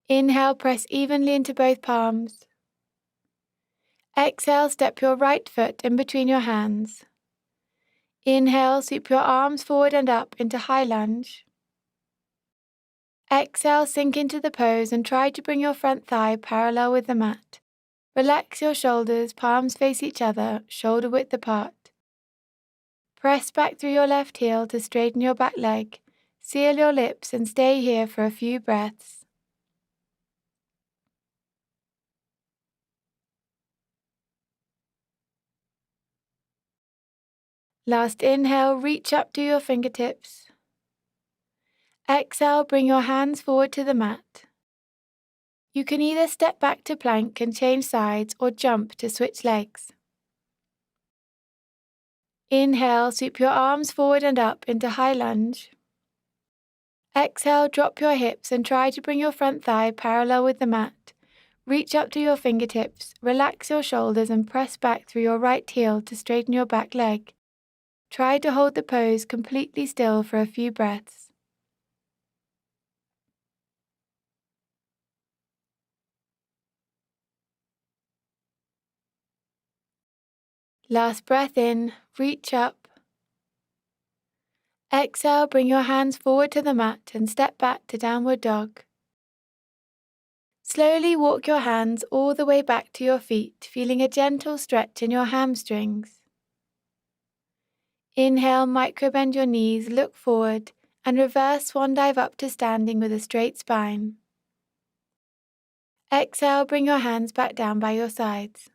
Inhale, press evenly into both palms. Exhale, step your right foot in between your hands. Inhale, sweep your arms forward and up into high lunge. Exhale, sink into the pose and try to bring your front thigh parallel with the mat. Relax your shoulders, palms face each other, shoulder width apart. Press back through your left heel to straighten your back leg. Seal your lips and stay here for a few breaths. Last inhale, reach up to your fingertips. Exhale, bring your hands forward to the mat. You can either step back to plank and change sides or jump to switch legs. Inhale, sweep your arms forward and up into high lunge. Exhale, drop your hips and try to bring your front thigh parallel with the mat. Reach up to your fingertips, relax your shoulders and press back through your right heel to straighten your back leg. Try to hold the pose completely still for a few breaths. Last breath in, reach up. Exhale, bring your hands forward to the mat and step back to downward dog. Slowly walk your hands all the way back to your feet, feeling a gentle stretch in your hamstrings. Inhale, microbend your knees, look forward, and reverse swan dive up to standing with a straight spine. Exhale, bring your hands back down by your sides.